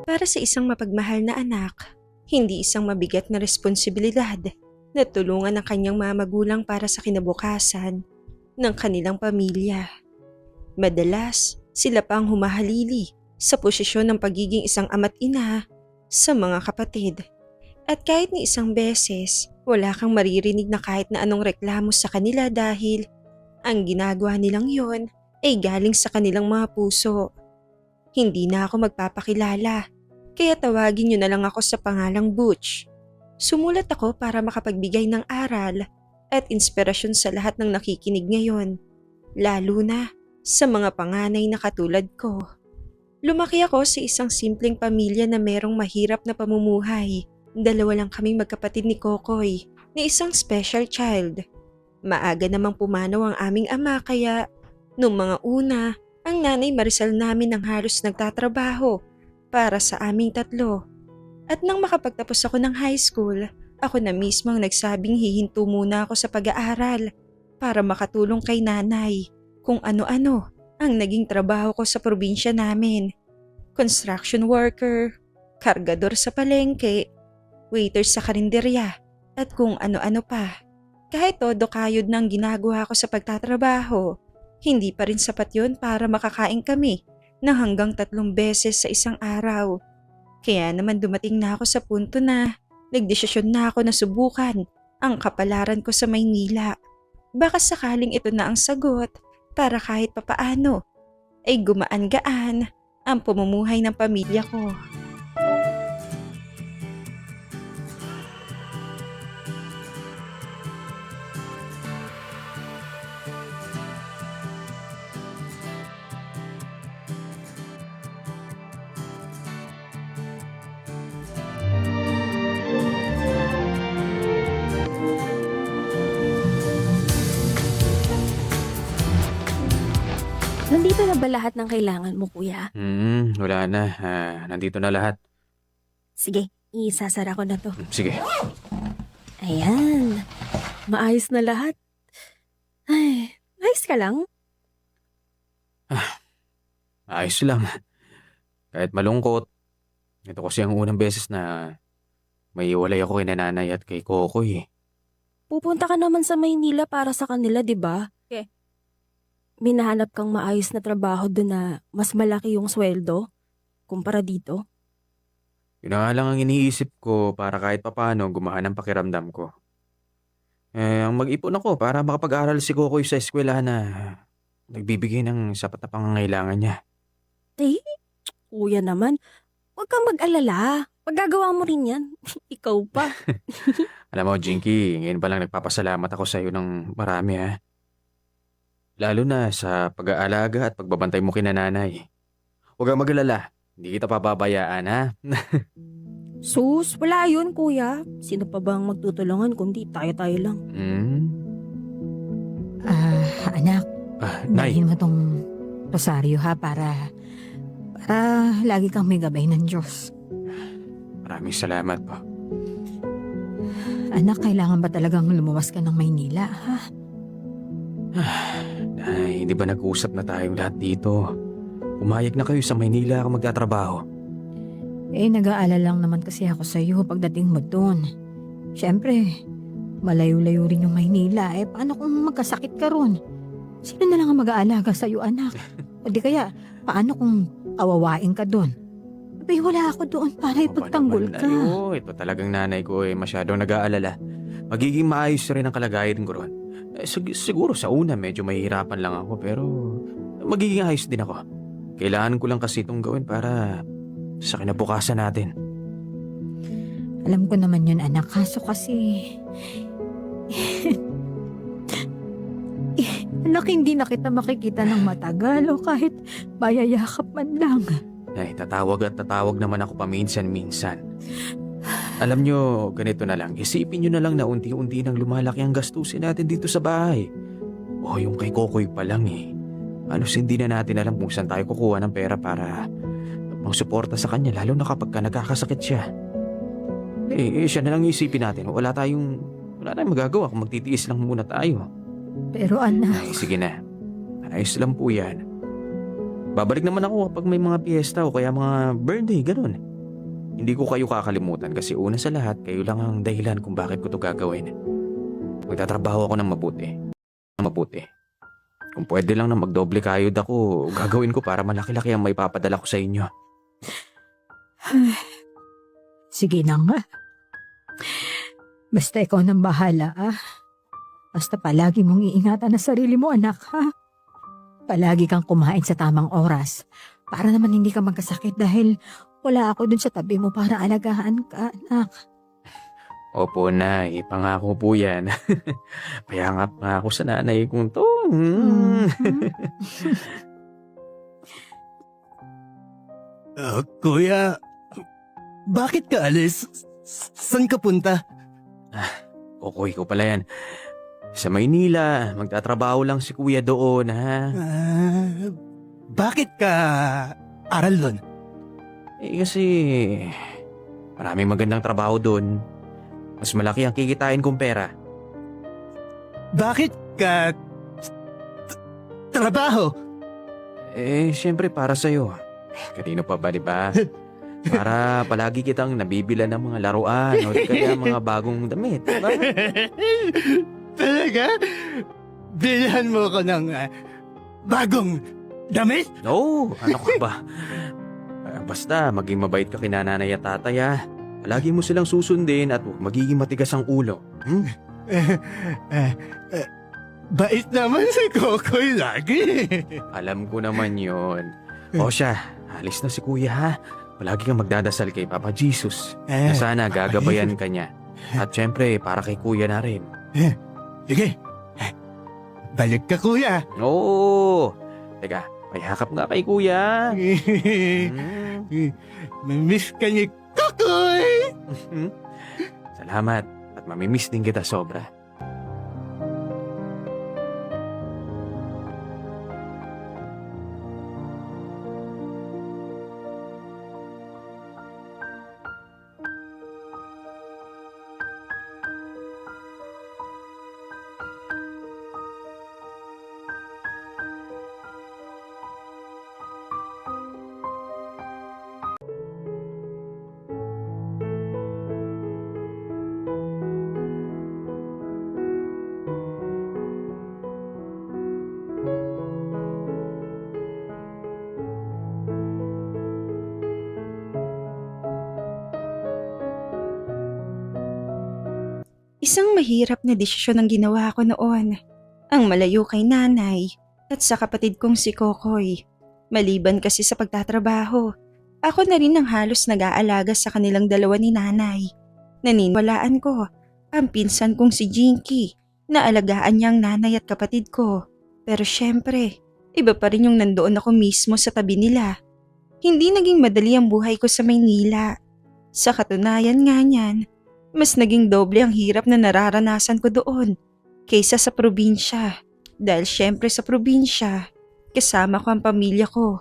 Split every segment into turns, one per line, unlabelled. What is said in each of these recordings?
Para sa isang mapagmahal na anak, hindi isang mabigat na responsibilidad na tulungan ang kanyang mga magulang para sa kinabukasan ng kanilang pamilya. Madalas, sila pa ang humahalili sa posisyon ng pagiging isang ama't ina sa mga kapatid. At kahit ni isang beses, wala kang maririnig na kahit na anong reklamo sa kanila dahil ang ginagawa nilang yon ay galing sa kanilang mga puso. Hindi na ako magpapakilala, kaya tawagin niyo na lang ako sa pangalang Butch. Sumulat ako para makapagbigay ng aral at inspirasyon sa lahat ng nakikinig ngayon, lalo na sa mga panganay na katulad ko. Lumaki ako sa isang simpleng pamilya na merong mahirap na pamumuhay. Dalawa lang kaming magkapatid ni Kokoy na isang special child. Maaga namang pumanaw ang aming ama kaya nung mga una, ang nanay Marisol namin ang halos nagtatrabaho para sa aming tatlo. At nang makapagtapos ako ng high school, ako na mismo ang nagsabing hihinto muna ako sa pag-aaral para makatulong kay nanay kung ano-ano ang naging trabaho ko sa probinsya namin. Construction worker, kargador sa palengke, waiter sa karinderya, at kung ano-ano pa. Kahit todo kayod ng ginagawa ko sa pagtatrabaho, hindi pa rin sapat yun para makakain kami ng hanggang 3 beses sa isang araw. Kaya naman dumating na ako sa punto na nagdesisyon na ako na subukan ang kapalaran ko sa Maynila. Baka sakaling ito na ang sagot para kahit papaano ay gumaan-gaan ang pamumuhay ng pamilya ko.
Nandito na ba lahat ng kailangan mo, kuya?
Wala na. Nandito na lahat.
Sige, isasara ko na to.
Sige.
Ayan. Maayos na lahat. Ay, ayos ka lang?
Ayos lang. Kahit malungkot. Ito kasi ang unang beses na may iwalay ako kay nanay at kay Kokoy.
Pupunta ka naman sa Maynila para sa kanila, di ba? Minahanap kang maayos na trabaho doon na mas malaki yung sweldo kumpara dito.
Yun na nga lang ang iniisip ko para kahit papano gumahan ang pakiramdam ko. Ang mag-ipon ako para makapag-aral si Kokoy sa eskwelahan na nagbibigay ng sapat na pangangailangan niya.
Eh, kuya naman, huwag kang mag-alala. Magagawa mo rin yan. Ikaw pa.
Alam mo, Jinky, ngayon pa lang nagpapasalamat ako sa iyo ng marami ha. Lalo na sa pag-aalaga at pagbabantay mo kina nanay. Huwag kang mag-alala, hindi kita pababayaan ha.
Sus, wala yun, kuya. Sino pa bang magtutulungan kundi tayo-tayo lang?
Anak,
Nay,
dalhin mo tong rosaryo ha para lagi kang may gabay ng Diyos.
maraming salamat po.
Anak, kailangan ba talagang lumuwas ka ng Maynila ha?
Nay, hindi ba nag-usap na tayong lahat dito? Pumayag na kayo sa Maynila ako magtatrabaho.
Nag-aalala lang naman kasi ako sa iyo pagdating mo doon. Siyempre, malayo-layo rin yung Maynila. Paano kung magkasakit ka ron? Sino na lang ang mag-aalaga sa iyo, anak? O di kaya, paano kung awawain ka doon? Wala ako doon para ipagtanggol ka.
Ito talagang nanay ko masyadong nag-aalala. Magiging maayos rin ang kalagayan ko ron. Siguro sa una medyo mahihirapan lang ako pero magiging ayos din ako. Kailangan ko lang kasi itong gawin para sa kinabukasan natin.
Alam ko naman yun, anak. Kaso kasi... anak, hindi na kita makikita ng matagal o kahit bayayakap man lang.
Nay, tatawag at tatawag naman ako paminsan-minsan. Alam nyo, ganito na lang. Isipin nyo na lang na unti-unti nang lumalaki ang gastusin natin dito sa bahay. Yung kay Kokoy pa lang Halos hindi na natin alam kung saan tayo kukuha ng pera para pang-suporta sa kanya, lalo na kapag nagkakasakit siya. Siya na lang isipin natin. Wala tayong magagawa kung magtitiis lang muna tayo.
Pero anak...
Ay, sige na. Ayos lang po yan. Babalik naman ako kapag may mga piyesta o kaya mga birthday, ganun. Hindi ko kayo kakalimutan kasi una sa lahat, kayo lang ang dahilan kung bakit ko to gagawin. Magtatrabaho ako ng mabuti. Kung pwede lang na magdoble kayod ako, gagawin ko para malaki-laki ang may papadala ko sa inyo.
Sige na nga. Basta ikaw nang bahala, ah. Basta palagi mong iingatan ang sarili mo, anak, ha? Palagi kang kumain sa tamang oras para naman hindi ka magkasakit dahil wala ako dun sa tabi mo para alagaan ka, anak.
Opo, Nay. Pangako po yan. Payangap nga ako sa nanay kong to.
Mhm.
Kuya, bakit ka alis? Saan ka punta?
Kokoy ko pala yan. Sa Maynila, magtatrabaho lang si kuya doon, ha?
Bakit ka aral doon?
Kasi maraming magandang trabaho doon. Mas malaki ang kikitain kong pera.
Bakit ka trabaho?
Siyempre para sa'yo. Kanino pa ba, di ba? Para palagi kitang nabibila ng mga laruan o di kaya mga bagong damit, di ba?
Talaga? Bilhan mo ko ng bagong damit?
No, ano ka ba? Basta maging mabait ka kina nanay at tatay, ha? Palagi mo silang susundin at huwag magiging matigas ang ulo.
Bait naman si Kokoy lagi.
Alam ko naman yon. O siya, alis na si kuya, ha? Palagi kang magdadasal kay Papa Jesus na sana gagabayan ka niya. At syempre, para kay kuya na rin.
Sige. Balik ka, kuya.
Oo! Teka, payakap nga kay kuya.
Mamiss ka ni Kokoy.
Salamat at mamimiss din kita sobra.
Isang mahirap na desisyon ang ginawa ko noon. Ang malayo kay nanay at sa kapatid kong si Kokoy. Maliban kasi sa pagtatrabaho, ako na rin ang halos nag-aalaga sa kanilang dalawa ni nanay. Naniniwalaan ko ang pinsan kong si Jinky na alagaan niya ang nanay at kapatid ko. Pero syempre, iba pa rin yung nandoon ako mismo sa tabi nila. Hindi naging madali ang buhay ko sa Maynila. Sa katunayan nga niyan, mas naging doble ang hirap na nararanasan ko doon kaysa sa probinsya. Dahil syempre sa probinsya, kasama ko ang pamilya ko.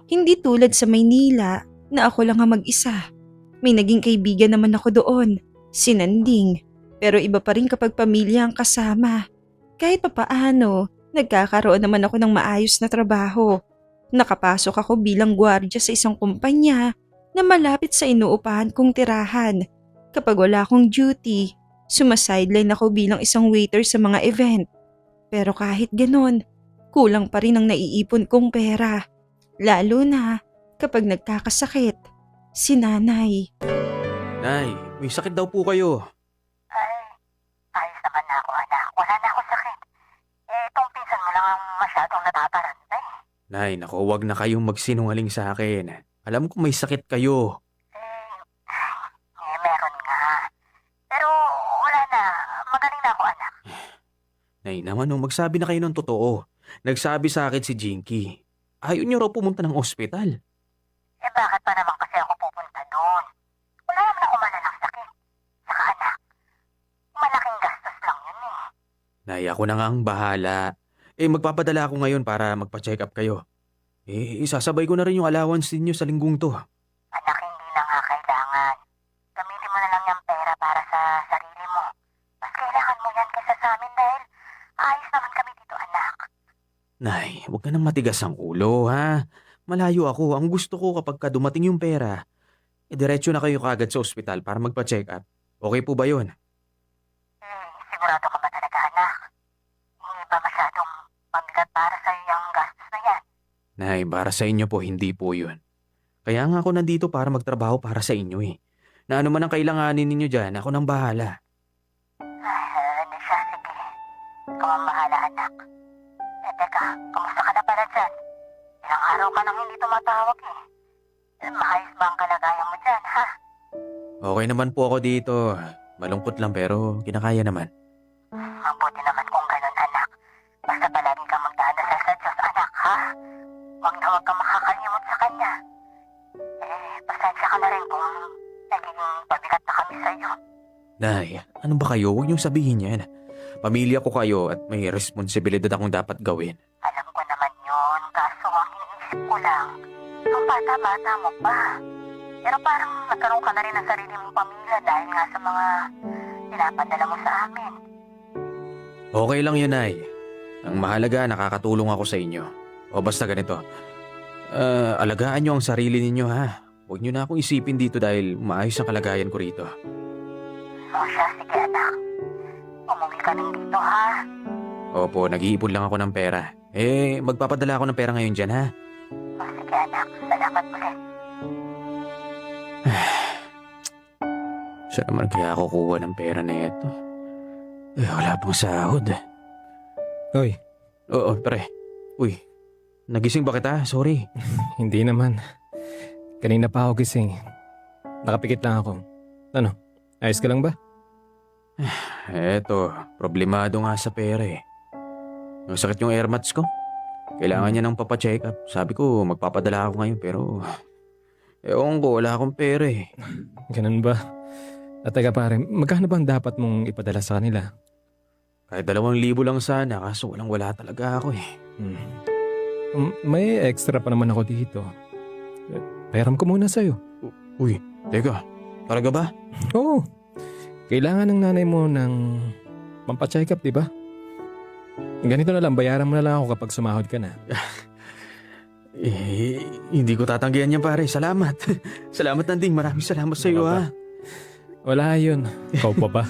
Hindi tulad sa Maynila na ako lang ang mag-isa. May naging kaibigan naman ako doon, si Nanding. Pero iba pa rin kapag pamilya ang kasama. Kahit papaano, nagkakaroon naman ako ng maayos na trabaho. Nakapasok ako bilang gwardiya sa isang kumpanya na malapit sa inuupahan kong tirahan. Kapag wala akong duty, sumasideline ako bilang isang waiter sa mga event. Pero kahit ganon, kulang pa rin ang naiipon kong pera. Lalo na kapag nagkakasakit, si nanay.
Nay, may sakit daw po kayo.
Ayos naman na ako, anak. Wala na ako sakit. Itong pinsan mo lang ang masyadong natatarantay.
Nay, naku, huwag na kayong magsinungaling sa akin. Alam ko may sakit kayo.
Meron nga. Pero wala na. Magaling na ako, anak.
Nay naman, magsabi na kayo ng totoo. Nagsabi sa akin si Jinky. Ayaw niyo raw pumunta ng ospital.
Bakit pa naman kasi ako pupunta doon? Wala naman ako malalang sakit. Saka anak, malaking gastos lang yun eh.
Nay, ako na nga ang bahala. Magpapadala ako ngayon para magpa-check up kayo. Isasabay ko na rin yung allowance ninyo sa linggong to.
Anak, hindi na nga kailangan. Gamitin mo na lang yung pera para sa sarili mo. Mas kailangan mo yan kaysa sa amin dahil ayos naman kami dito, anak.
Nay, huwag ka nang matigas ang ulo, ha? Malayo ako. Ang gusto ko kapag dumating yung pera, diretso na kayo kagad sa ospital para magpa-check up. Okay po ba yun?
Sigurado ka ba talaga, anak? Hindi ba masyadong mabigat para sa yung gastos na yan?
Nay, para sa inyo po, hindi po yun. Kaya nga ako nandito para magtrabaho para sa inyo eh. Na ano man ang kailanganin ninyo dyan, ako nang bahala.
Ano siya, sige. Ikaw ang mahala, anak. Teka, kamusta ka na pala dyan? Ilang araw ka nang hindi tumatawag eh. Maayos ba ang kalagayan mo dyan, ha?
Okay naman po ako dito. Malungkot lang pero kinakaya naman.
Mabuti naman kung ganun, anak. Basta palagi kang magdadasal sa Diyos, anak, ha? Huwag na huwag kang makakalimot sa Kanya. Pasensya ka na rin kung naging pabigat na kami sa'yo.
Nay, ano ba kayo? Huwag niyong sabihin yan. Pamilya ko kayo at may responsibilidad akong dapat gawin.
Alam ko naman yun, kaso ang iniisip ko lang, ang bata-bata mo pa. Pero parang nagkaroon ka na rin ng sarili mong pamilya dahil nga sa mga pinapadala mo sa amin.
Okay lang yun, Nay. Ang mahalaga, nakakatulong ako sa inyo. O basta ganito. Alagaan niyo ang sarili ninyo, ha? Huwag niyo na akong isipin dito dahil maayos ang kalagayan ko rito.
O siya, sige anak. Umuwi ka rin dito, ha?
Opo, nag-iipon lang ako ng pera. Magpapadala ako ng pera ngayon dyan, ha?
O sige anak, salamat ulit.
Saan naman kaya ako kuha ng pera na ito? Wala pang sahod.
Hoy,
Oo, pre. Uy, nagising ba kita? Sorry.
hindi naman. Kanina pa ako gising. Nakapikit lang ako. Ano, ayos ka lang ba?
Eto, problemado nga sa pera eh. Masakit yung air mats ko. Kailangan niya ng papacheck up. Sabi ko, magpapadala ako ngayon pero... Ewan ko, wala akong pera eh.
Ganun ba? At teka pare, magkano bang dapat mong ipadala sa kanila?
Kahit 2,000 lang sana, kaso wala talaga ako eh.
May extra pa naman ako dito. Pairam ko muna sa'yo.
Uy, teka, talaga ba?
Oo. Kailangan ng nanay mo ng pampacheck up, di ba? Ganito na lang, bayaran mo na lang ako kapag sumahod ka na.
Hindi ko tatanggihan yan pare. Salamat. Salamat Nanding. Maraming salamat sa iyo ha.
Wala yun. Ikaw pa ba?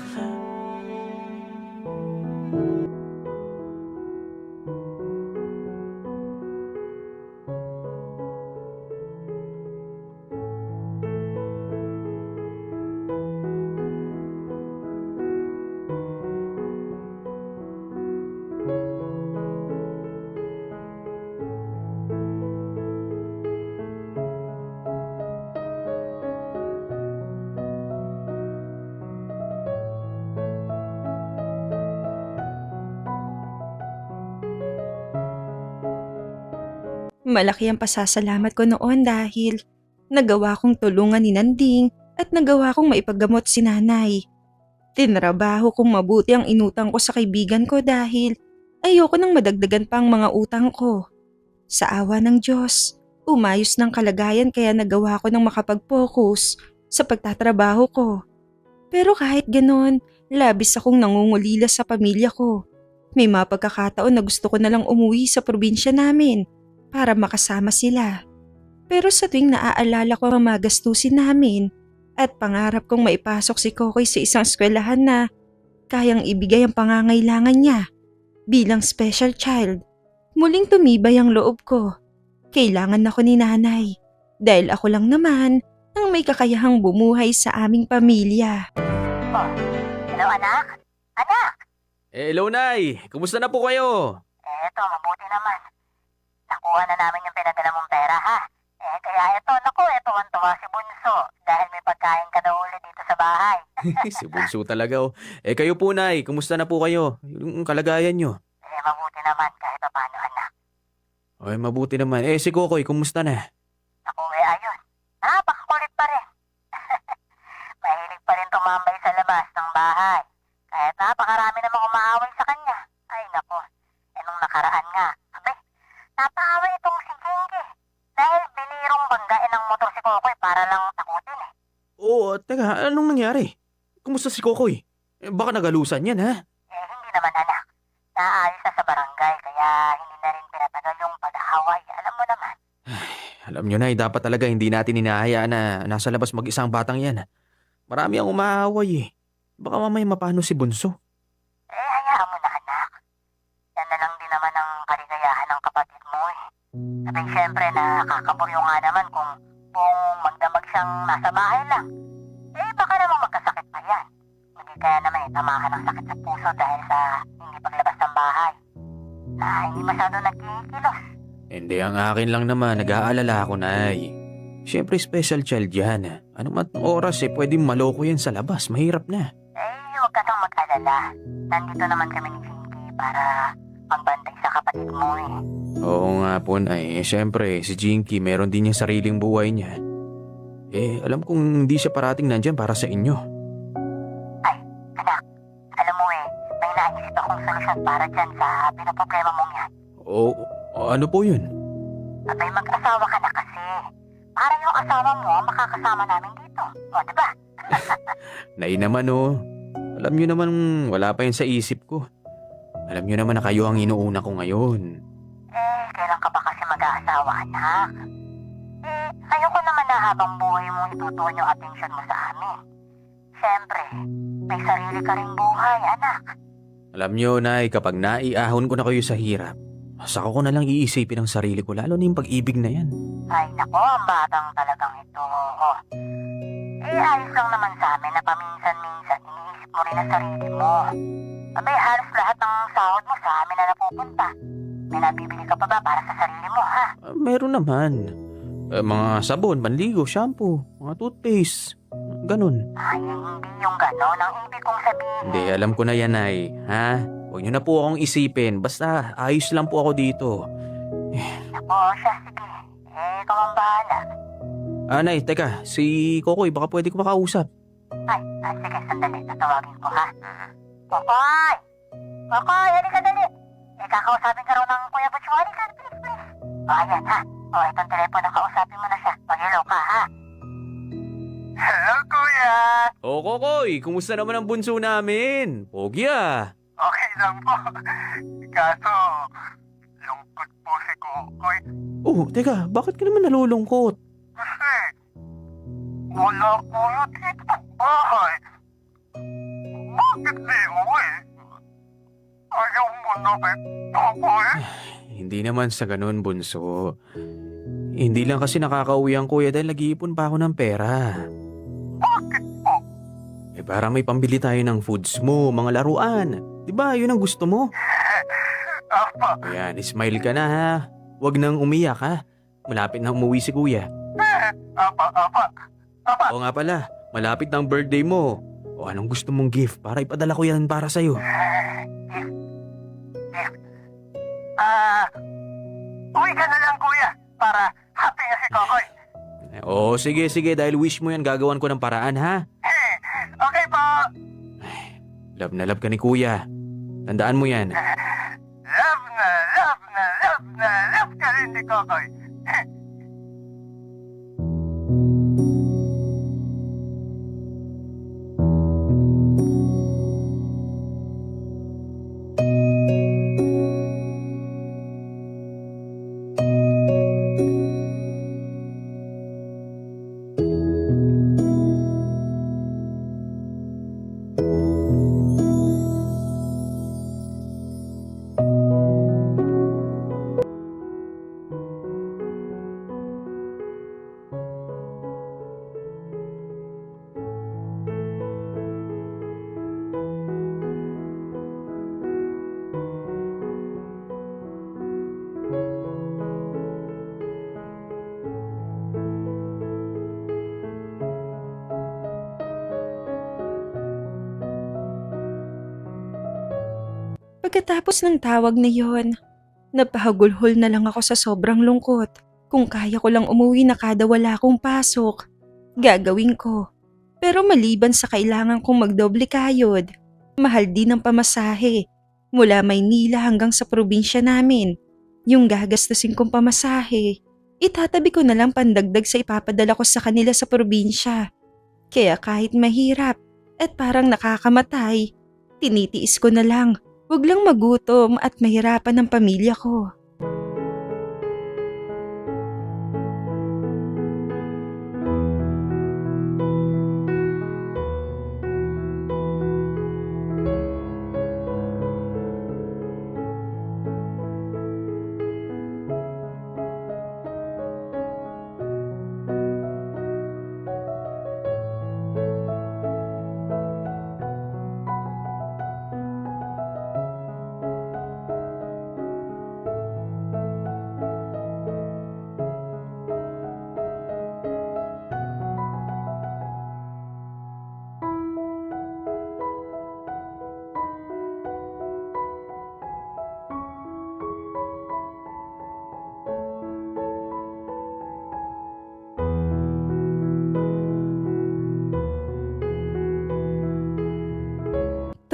Malaki ang pasasalamat ko noon dahil nagawa kong tulungan ni Nanding at nagawa kong maipaggamot si nanay. Tinrabaho kong mabuti ang inutang ko sa kaibigan ko dahil ayoko nang madagdagan pa ang mga utang ko. Sa awa ng Diyos, umayos ng kalagayan kaya nagawa ko ng makapag-focus sa pagtatrabaho ko. Pero kahit ganon, labis akong nangungulila sa pamilya ko. May mga pagkakataon na gusto ko na lang umuwi sa probinsya namin para makasama sila. Pero sa tuwing naaalala ko ang mga gastusin namin at pangarap kong maipasok si Kokoy sa isang eskwelahan na kayang ibigay ang pangangailangan niya bilang special child, muling tumibay ang loob ko. Kailangan ako ni nanay dahil ako lang naman ang may kakayahang bumuhay sa aming pamilya.
Oh, hello anak? Anak!
Hello Nay! Kumusta na po kayo?
Eto, mabuti naman. Nakuha na namin yung pinadala mong pera, ha? Kaya eto, tuwan-tuwa si Bunso dahil may pagkain ka daw ulit dito sa bahay.
Si Bunso talaga oh. Kayo po Nay, kumusta na po kayo? Yung kalagayan nyo?
Mabuti naman kahit pa paano, anak.
Ay, mabuti naman. Si Kokoy, kumusta na?
Ako ayun. Napakakulit pa rin. Mahilig pa rin tumambay sa labas ng bahay. Kahit napakarami namang umaaway sa kanya. Ay nako, nung nakaraan nga, napaaway itong si Jingy. Dahil binirong banggain ng motor si Kokoy para lang takutin eh.
Oo, teka, anong nangyari? Kumusta si Kokoy? Baka nagalusan yan ha?
Hindi naman anak. Naayos na sa barangay kaya hindi na rin pinatagal yung pag-aaway. Alam mo naman.
Alam nyo na, dapat talaga hindi natin hinahayaan na nasa labas mag-isang batang yan. Marami ang umaaway eh. Baka mamaya mapano si Bunso.
Hayaan mo na, anak. Yan na lang din naman ang kaligayahan ng kapatid mo eh. At syempre, nakakaburyo nga naman kung magdamag siyang nasa bahay lang. Baka namang magkasakit pa yan. Hindi kaya naman tamahan ng sakit sa puso dahil sa hindi paglabas ng bahay. Na hindi masyado nagkikilos.
Hindi, ang akin lang naman, nag-aalala ako, Nay. Siyempre, special child yan. Ano man oras pwedeng maloko yan sa labas. Mahirap na.
Huwag ka nang mag-alala. Nandito naman kami ni Jinky para magbantay sa kapatid mo eh.
Oo nga po, Nay. Siyempre, si Jinky meron din niyang sariling buhay niya. Alam kong hindi siya parating nandyan para sa inyo.
Anak, alam mo may naisip akong solusyon para dyan sa pinaproblema mong yan.
Ano po yun?
Abay, mag-asawa ka na kasi. Para yung asawa mo makakasama namin dito. O, diba?
Nay naman Alam niyo naman wala pa yun sa isip ko. Alam niyo naman na kayo ang inuuna ko ngayon.
Kailan ka ba kasi mag-aasawa, anak? Ayoko naman na habang buhay mo itutuon yung atensyon mo sa amin. Siyempre, may sarili ka ring buhay, anak.
Alam niyo, Nay, kapag naiahon ko na kayo sa hirap, saka ko na lang iisipin ang sarili ko, lalo na yung pag-ibig na yan.
Ay, nako, ang batang talagang ito. Ayos lang naman sa amin na paminsan-minsan iniisip mo rin ang sarili mo. Abay, halos lahat ng sahod mo sa amin na napupunta. May nabibili ka pa ba para sa sarili mo, ha?
Meron naman. Mga sabon, panligo, shampoo, mga toothpaste. Ganun.
Ay, hindi yung gano'n ang ibig kong sabihin.
Hindi, alam ko na yan, Nay. Ha? Huwag niyo na po akong isipin. Basta, ayos lang po ako dito.
Nako, siya, sige. Ikaw ang bahala.
Nay, teka. Si Kokoy, baka pwede ko makausap.
Ay, sige, sandali. Tatawagin ko, ha? Kokoy! Kokoy, halika dali. Kakausapin ka raw ng Kuya Butch mo. Halika, please. Ayan, ha? Itong telepono, kausapin mo na siya. Mag-hello ka, ha? Hello, Kuya!
Kokoy, kumusta naman ang bunso namin? Pogi
Okay lang po. Kaso, lungkot po si Kokoy.
Teka, bakit ka naman nalulungkot?
Kasi, wala po yun dito sa bahay. Bakit di uwi? Ayaw mo na kay Kokoy?
Hindi naman sa ganun, bunso. Hindi lang kasi nakakauwi ang kuya dahil nag-iipon pa ako ng pera.
Bakit po?
Para may pambili tayo ng foods mo, mga laruan. Diba, yun ang gusto mo?
Apa,
Ayan, smile ka na ha. Huwag nang umiyak ha. Malapit na umuwi si kuya.
apa.
Oo nga pala, malapit na ang birthday mo. O anong gusto mong gift para ipadala ko yan para sa'yo?
Uwi ka na lang, Kuya, para happy na si Kokoy.
Sige, dahil wish mo yan, gagawan ko ng paraan ha.
Okay po.
Love na love ka ni kuya. Tandaan mo yan.
Love ka rin ni Kokoy.
Pagkatapos ng tawag na yon, napahagulhol na lang ako sa sobrang lungkot. Kung kaya ko lang umuwi na kada wala akong pasok, gagawin ko. Pero maliban sa kailangan kong magdoble kayod, mahal din ang pamasahe. Mula Maynila hanggang sa probinsya namin, yung gagastusin kong pamasahe, itatabi ko na lang pandagdag sa ipapadala ko sa kanila sa probinsya. Kaya kahit mahirap at parang nakakamatay, tinitiis ko na lang. Huwag lang magutom at mahirapan ang pamilya ko.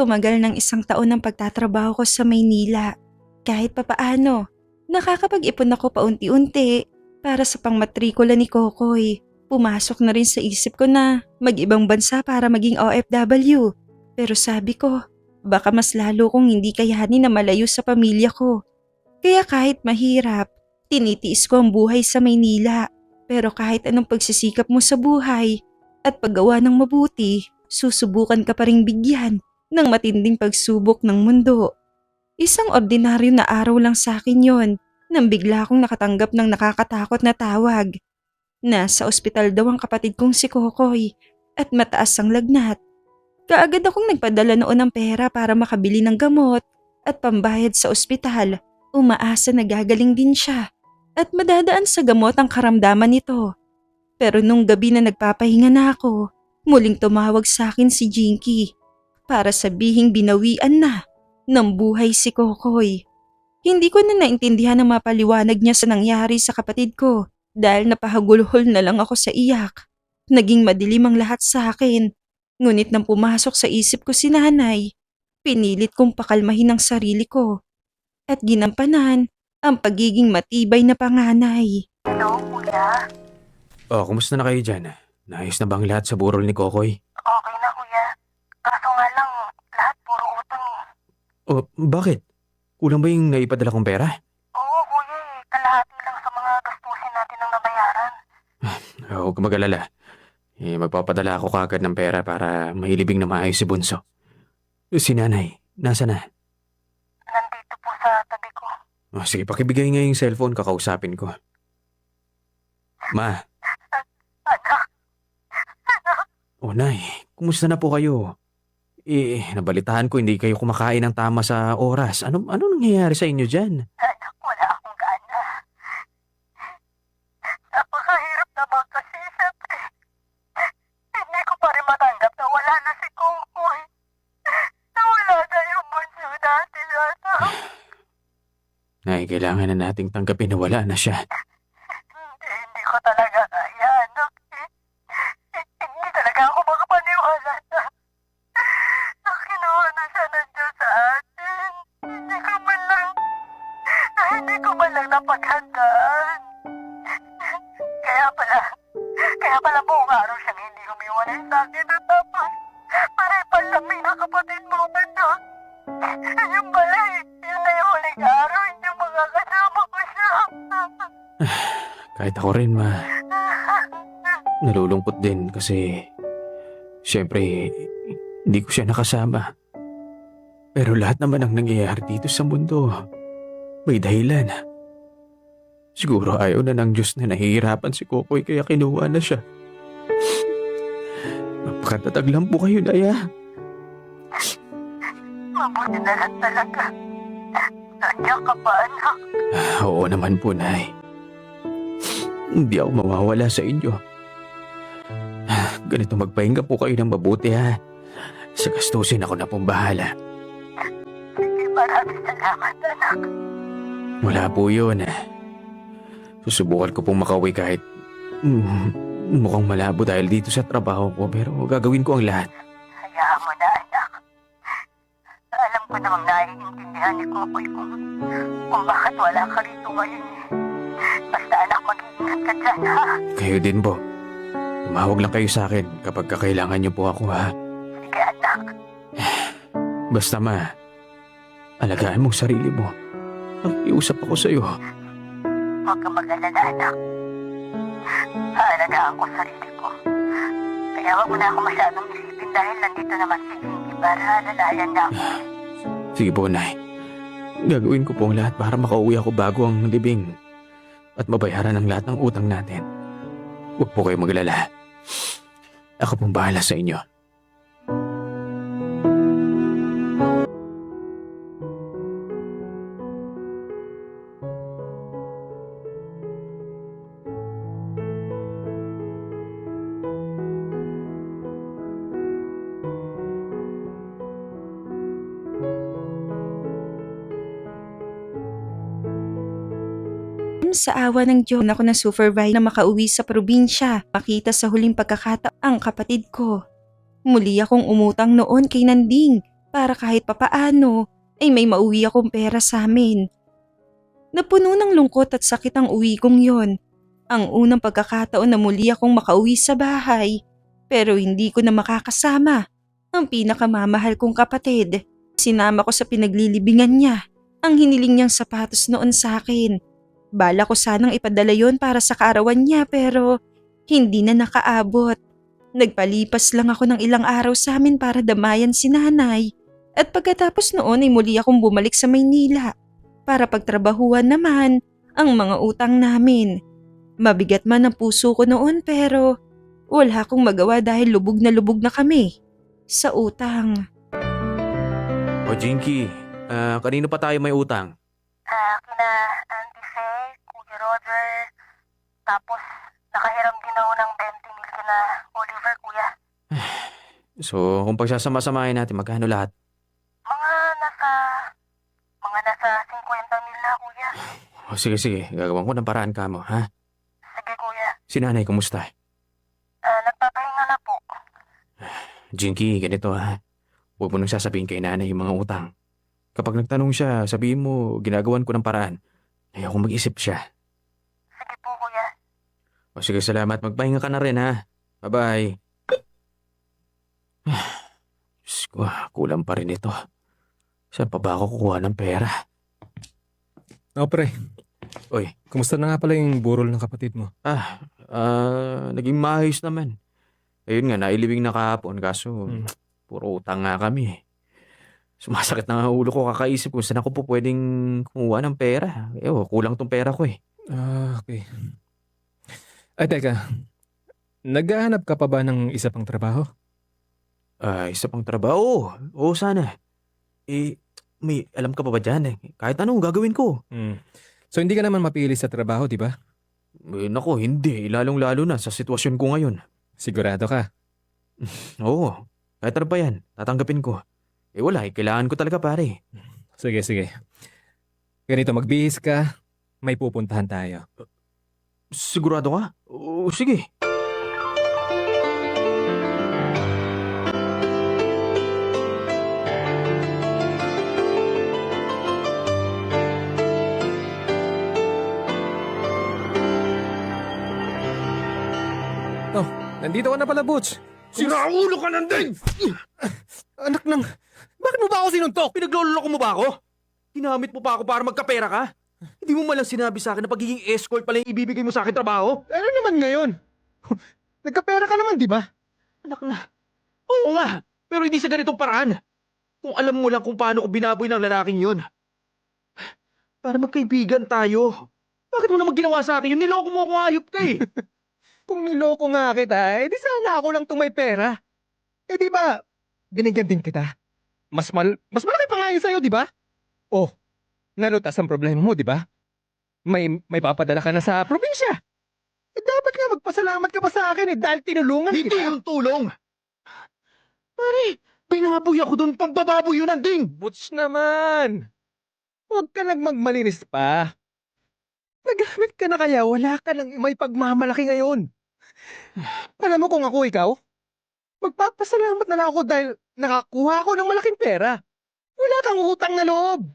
Tumagal ng 1 taon ang pagtatrabaho ko sa Maynila. Kahit papaano, nakakapag-ipon ako paunti-unti para sa pangmatrikula ni Kokoy. Pumasok na rin sa isip ko na mag-ibang bansa para maging OFW. Pero sabi ko, baka mas lalo kong hindi kayanin na malayo sa pamilya ko. Kaya kahit mahirap, tinitiis ko ang buhay sa Maynila. Pero kahit anong pagsisikap mo sa buhay at paggawa ng mabuti, susubukan ka pa ring bigyan ng matinding pagsubok ng mundo. Isang ordinaryo na araw lang sa akin yon nang bigla akong nakatanggap ng nakakatakot na tawag. Nasa ospital daw ang kapatid kong si Kokoy at mataas ang lagnat. Kaagad akong nagpadala noon ng pera para makabili ng gamot at pambayad sa ospital. Umaasa na gagaling din siya at madadaan sa gamot ang karamdaman nito. Pero nung gabi na nagpapahinga na ako, muling tumawag sa akin si Jinky para sabihing binawian na ng buhay si Kokoy. Hindi ko na naintindihan ang mapaliwanag niya sa nangyari sa kapatid ko dahil napahagulhol na lang ako sa iyak. Naging madilim ang lahat sa akin. Ngunit nang pumasok sa isip ko si nanay, pinilit kong pakalmahin ang sarili ko at ginampanan ang pagiging matibay na panganay.
Hello, kuya?
Oh, kumusta na kayo dyan? Naayos na bang lahat sa burol ni Kokoy?
Okay na, kuya. Kaso nga lang, lahat puro utang eh.
Oh, bakit? Kulang ba yung naipadala kong pera?
Oo, kuya eh. Kalahati lang sa mga gastusin natin ang nabayaran.
Huwag ka mag-alala. Magpapadala ako kagad ng pera para mahilibing na maayos si Bunso. Si nanay, nasa na?
Nandito po sa tabi ko.
Oh, sige, pakibigay nga yung cellphone, kakausapin ko. Ma.
Anak,
Oh, nay, kumusta na po kayo? Nabalitaan ko hindi kayo kumakain ng tama sa oras. Ano nangyayari sa inyo dyan?
anak, wala akong gana. Napakahirap naman kasi, siyempre. Hindi ko pa rin matanggap na wala na si Kokoy. Nawala na yung bunso natin, anak.
Nay, kailangan na nating tanggapin na wala na siya.
Hindi ko talaga kaya, anak. Hindi talaga ako makapaniwala na kinuha na siya ng Diyos sa atin. Hindi ko man lang napaghandaan. Kaya pala buong araw siyang hindi humiwalay sa akin at tapos pare-pal lang may nakapatid mo, anak. Yung pala yun na yung huling araw, hindi makakasama ko siya.
Kahit ako rin, ma. Nalulungkot din kasi syempre hindi ko siya nakasama. Pero lahat naman ang nangyayari dito sa mundo may dahilan. Siguro ayaw na ng Diyos na nahihirapan si Kokoy kaya kinuha na siya. Napakatatag lang po kayo, Naya.
Mabuti na lang talaga. Nandiyan ka pa, anak.
Oo naman po, Nay. Hindi ako mawawala sa inyo. Ganito magpahinga po kayo ng mabuti, ha. Sa gastusin ako na pong bahala.
Sige, maraming salamat, anak.
Wala po yun. Susubukan ko pong makauwi kahit mukhang malabo dahil dito sa trabaho ko pero gagawin ko ang lahat.
Hayaan mo na, anak. Alam ko namang naiintindihan ni Kokoy kung bakit wala ka rito ngayon eh. Basta anak, mag-iingat ka dyan, ha?
Kayo din po. Tumawag lang kayo sa akin kapag kakailangan niyo po ako, ha?
Sige, anak.
Basta, ma, alagaan mong sarili mo. Nakikiusap ako sa'yo.
Huwag ka mag-alala, anak. Haalagaan ko sarili ko. Kaya huwag mo na ako masyadong isipin dahil nandito naman si Jinky para alalayan na ako.
Sige po, Nay. Gagawin ko po ang lahat para makauwi ako bago ang libing at mabayaran ang lahat ng utang natin. Huwag po kayo maglala. Ako pong bahala sa inyo.
Sa awa ng Diyos ako na supervise na makauwi sa probinsya, makita sa huling pagkakataon ang kapatid ko. Muli akong umutang noon kay Nanding para kahit papaano ay may mauwi akong pera sa amin. Napuno ng lungkot at sakit ang uwi kong yon. Ang unang pagkakataon na muli akong makauwi sa bahay, pero hindi ko na makakasama ang pinakamamahal kong kapatid. Sinama ko sa pinaglilibingan niya ang hiniling niyang sapatos noon sa akin. Bala ko sanang ipadala yon para sa kaarawan niya pero hindi na nakaabot. Nagpalipas lang ako ng ilang araw sa amin para damayan si nanay. At pagkatapos noon ay muli akong bumalik sa Maynila para pagtrabahuan naman ang mga utang namin. Mabigat man ang puso ko noon pero wala akong magawa dahil lubog na kami sa utang.
O Jinky, kanino pa tayo may utang?
Kina Auntie Faye, Kuya Roger, tapos nakahiram din ako ng 20 mil kina Oliver, kuya.
So, kung pagsasama-samahin natin, magkano lahat?
Mga nasa 50 mil na, kuya.
O sige, gagawin ko ng paraan ka mo, ha?
Sige, kuya.
Si nanay, kumusta?
Nagpapahinga na po.
Jinky, ganito ha. Huwag mo nang sasabihin kay nanay yung mga utang. Kapag nagtanong siya, sabihin mo, ginagawan ko ng paraan. Ayaw kong mag-isip siya.
Sige po, kuya.
O sige, salamat. Magpahinga ka na rin, ha? Bye-bye. Diyos ko, kulang pa rin ito. Saan pa ba ako kukuha ng pera?
O pre,
Oy,
kumusta na nga pala yung burol ng kapatid mo?
naging maayos naman. Ayun nga, nailibing na kahapon kaso
Hmm.
puro utang nga kami. Sumasakit na ang ulo ko kakaisip kung saan ako po pwedeng kumuha ng pera. Kulang tong pera ko eh.
Okay. Ay, teka. Naghahanap ka pa ba ng isa pang trabaho?
Isa pang trabaho. Oo, sana. May alam ka pa ba dyan eh? Kahit anong gagawin ko.
So, hindi ka naman mapili sa trabaho, di ba?
Nako, hindi. Lalong-lalo na sa sitwasyon ko ngayon.
Sigurado ka?
Oo, kahit ano pa yan, tatanggapin ko. Wala, kailangan ko talaga pare.
Sige. Ganito, magbihis ka. May pupuntahan tayo.
Sigurado ka? Oo, sige.
Nandito ka na pala, Butch.
Siraulo ka ng din!
Anak ng... Bakit mo ba ako sinuntok?
Pinagloloko mo ba ako? Ginamit mo pa ako para magkapera ka? Hindi mo malang sinabi sa akin na pagiging escort pala yung ibibigay mo sa akin trabaho?
Ano naman ngayon? Nagkapera ka naman, di ba?
Anak na. Oo nga, pero hindi sa ganitong paraan. Kung alam mo lang kung paano ko binaboy ng lalaking yun. Para magkaibigan tayo. Bakit mo naman ginawa sa akin yun? Niloko mo akong ayop ka eh.
Kung niloko nga kita, di sana ako lang itong may pera. Di ba, binigyan din kita. Mas malaki pa nga yun sa'yo, di ba? Oh, nalutas ang problema mo, di ba? May papadala ka na sa probinsya. Dapat nga magpasalamat ka pa sa akin dahil tinulungan
Hindi
kita.
yung tulong. Pare, binaboy ako doon. Pagbababoy yun ang ding.
Butch naman. Huwag ka nang magmalinis pa. Nagamit ka na kaya wala ka nang may pagmamalaki ngayon. Alam mo kung ako ikaw, magpapasalamat na lang ako dahil nakakuha ako ng malaking pera. Wala kang utang na loob.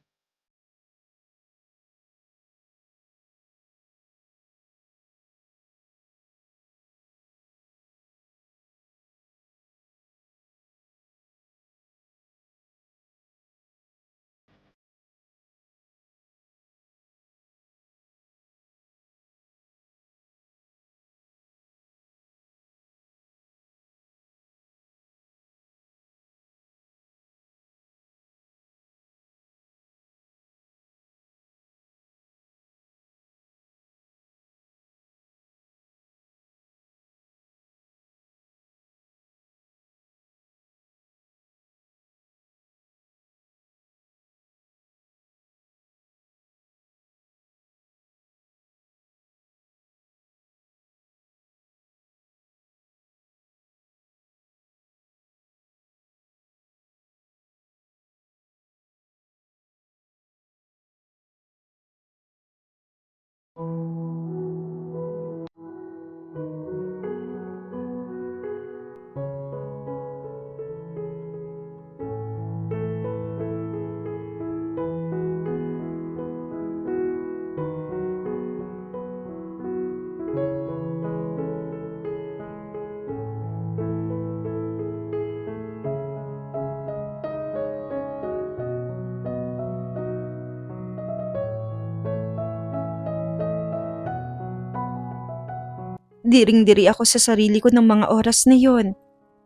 Diring-diri ako sa sarili ko ng mga oras na yon.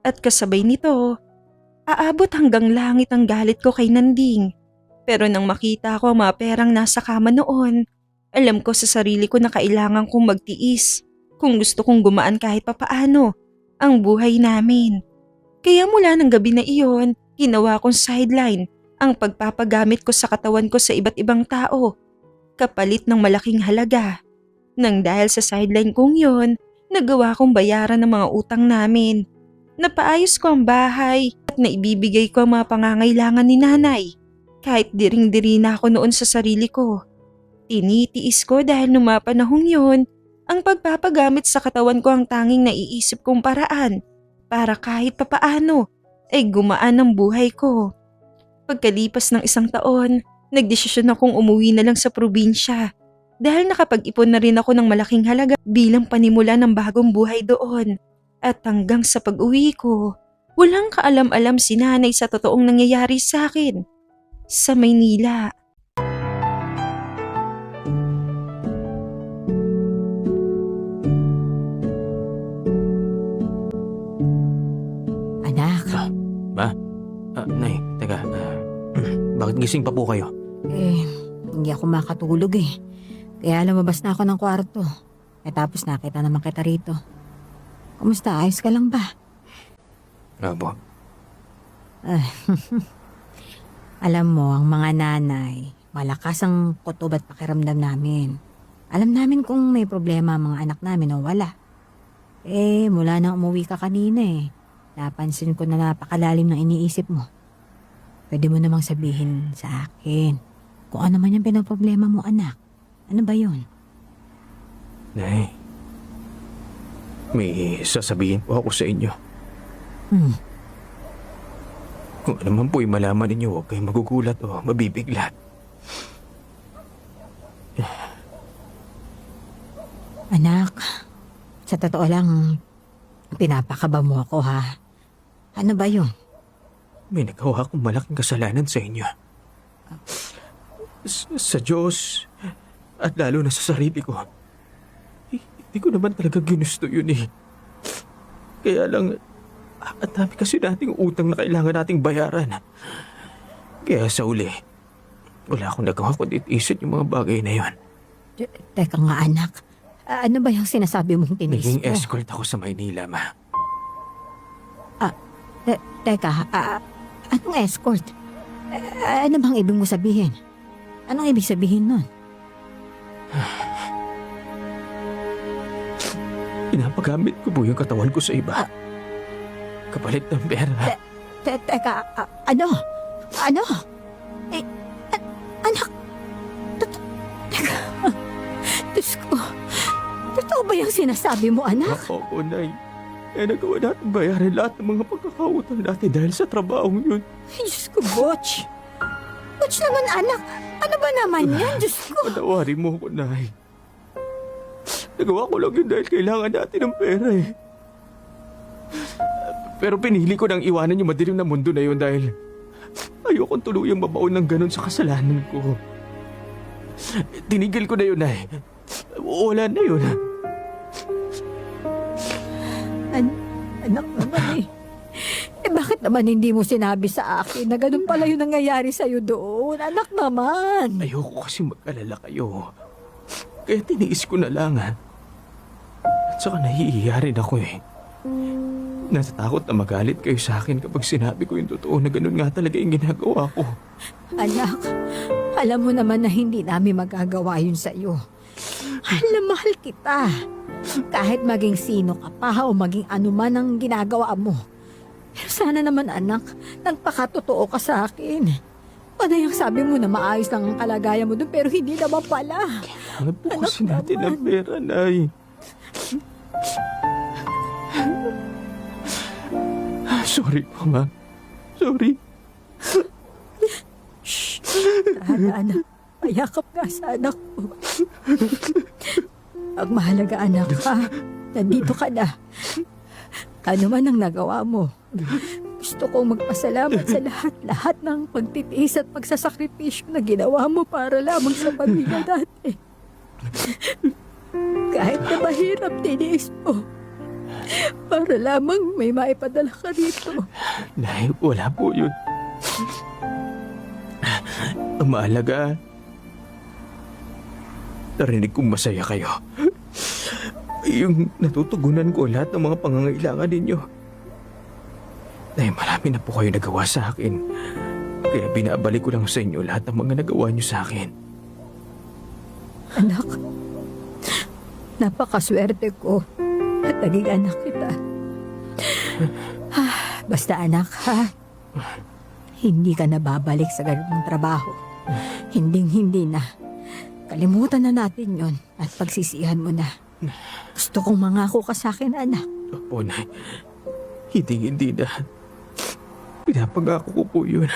At kasabay nito, aabot hanggang langit ang galit ko kay Nanding. Pero nang makita ko ang mga perang nasa kama noon, alam ko sa sarili ko na kailangan kong magtiis kung gusto kong gumaan kahit papaano ang buhay namin. Kaya mula ng gabi na iyon, ginawa kong sideline ang pagpapagamit ko sa katawan ko sa iba't ibang tao, kapalit ng malaking halaga. Nang dahil sa sideline kong yon, nagawa kong bayaran ng mga utang namin. Napaayos ko ang bahay at naibibigay ko ang mga pangangailangan ni nanay. Kahit diring-diri na ako noon sa sarili ko. Tinitiis ko dahil nung mga panahong yun, ang pagpapagamit sa katawan ko ang tanging naiisip kong paraan para kahit papaano ay gumaan ang buhay ko. Pagkalipas ng 1 taon, nagdesisyon akong umuwi na lang sa probinsya dahil nakapag-ipon na rin ako ng malaking halaga bilang panimula ng bagong buhay doon. At hanggang sa pag-uwi ko, walang kaalam-alam si nanay sa totoong nangyayari sa akin sa Maynila.
Anak,
Nay, teka. Bakit gising pa po kayo?
hindi ako makatulog eh. Kaya lumabas na ako ng kwarto. Tapos nakita naman kita rito. Kumusta? Ayos ka lang ba?
Opo.
Alam mo, ang mga nanay, malakas ang kutob at pakiramdam namin. Alam namin kung may problema ang mga anak namin o wala. Mula na umuwi ka kanina napansin ko na napakalalim ng iniisip mo. Pwede mo namang sabihin sa akin kung ano man yung pinaproblema mo, anak. Ano ba yun?
Nay, may sasabihin po ako sa inyo. Kung ano man po'y malaman ninyo, huwag kayong magugulat o mabibigla.
Anak, sa totoo lang, pinapakaba mo ako ha. Ano ba yun?
May nagawa akong malaking kasalanan sa inyo. Sa Diyos, at lalo na sa sarili ko. Hindi ko naman talaga ginusto yun eh. Kaya lang, at dami kasi nating utang na kailangan nating bayaran. Kaya sa uli, wala akong nagawa kundi tiisin yung mga bagay na yun.
Teka nga anak, ano ba yung sinasabi mong tinis
Naging
mo?
escort ako sa Maynila, ma.
Teka, anong escort? Ano bang ibig mo sabihin? Anong ibig sabihin nun?
Pinapagamit ko po yung katawan ko sa iba. Kapalit ng pera.
Teka, ano? Ano? Anak, teka, Diyos ko, totoo ba yung sinasabi mo, anak?
Oo, Nay. Kaya nagawa natin bayaran lahat ng mga pagkakautang natin dahil sa trabahong yun.
Ay, Diyos ko, Butch. Butch naman, anak. Ano ba naman yan, Diyos ko?
Patawarin mo ko, Nay. Nagawa ko lang yun dahil kailangan natin ng pera eh. Pero pinili ko nang iwanan yung madilim na mundo na yun dahil ayokong tuluyang mabaon ng ganun sa kasalanan ko. Tinigil ko na yun, Nay. Wala na yun.
Anak naman bakit naman hindi mo sinabi sa akin na ganun pala yung nangyayari sa'yo doon? Anak naman.
Ayoko kasi mag-alala kayo. Kaya tiniis ko na lang, ha. At saka nahihiya rin ako eh. Natatakot na magalit kayo sa akin kapag sinabi ko yung totoo na ganun nga talaga yung ginagawa ko.
Anak, alam mo naman na hindi namin magagawa yun sa'yo. Mahal kita. Kahit maging sino ka pa o maging ano man ang ginagawa mo. Pero sana naman anak, nagpakatotoo ka sa akin. Panay ang sabi mo na maayos lang ang kalagayan mo doon pero hindi naman pala.
Kailangan po kasi natin ng pera, Nay. Sorry po, Ma. Sorry.
Shh! Anak, payakap nga sa anak ko. Ang mahalaga anak ha, nandito ka na. Ano man ang nagawa mo, gusto kong magpasalamat sa lahat ng pagtitiis at pagsasakripisyo na ginawa mo para lamang sa pamilya natin. Kahit na mahirap tiniis mo. Para lamang may maipadala ka dito.
Nay, wala po yun. Ang mahalaga, narinig kong masaya kayo. Yung natutugunan ko lahat ng mga pangangailangan ninyo. Nay, marami na po kayo nagawa sa akin. Kaya binabalik ko lang sa inyo lahat ng mga nagawa niyo sa akin.
Anak, napakaswerte ko at naging anak kita. Basta anak ha, hindi ka na babalik sa ganung trabaho. Hindi na. Kalimutan na natin yon at pagsisihan mo na. Gusto kong mangako ka sa akin, anak.
Opo, Nay. Hindi na. Pinapangako ko po yun.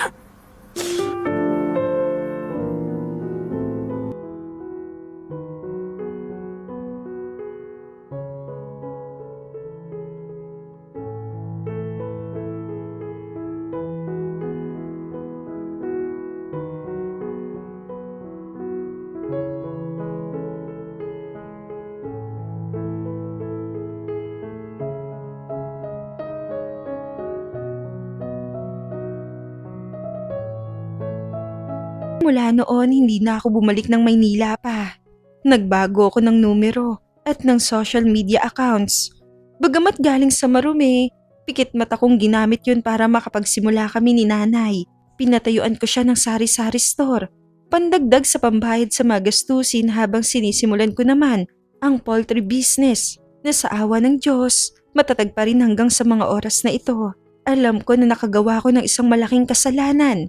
Mula noon, hindi na ako bumalik ng Maynila pa. Nagbago ako ng numero at ng social media accounts. Bagamat galing sa marumi, pikit mata kong ginamit yun para makapagsimula kami ni nanay. Pinatayuan ko siya ng sari-sari store. Pandagdag sa pambayad sa mga gastusin habang sinisimulan ko naman ang poultry business na sa awa ng Diyos, matatag pa rin hanggang sa mga oras na ito. Alam ko na nakagawa ko ng isang malaking kasalanan.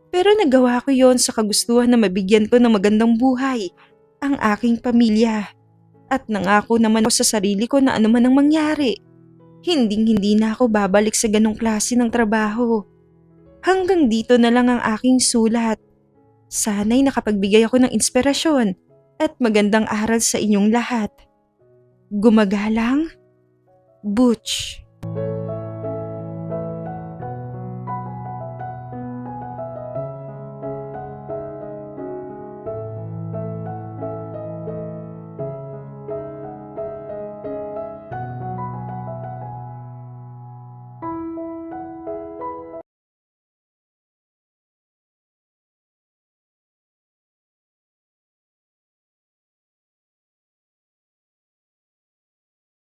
Pero nagawa ko yon sa kagustuhan na mabigyan ko ng magandang buhay ang aking pamilya. At nangako naman ako sa sarili ko na anuman ang mangyari, hindi na ako babalik sa ganong klase ng trabaho. Hanggang dito na lang ang aking sulat. Sana'y nakapagbigay ako ng inspirasyon at magandang aral sa inyong lahat. Gumagalang, Butch.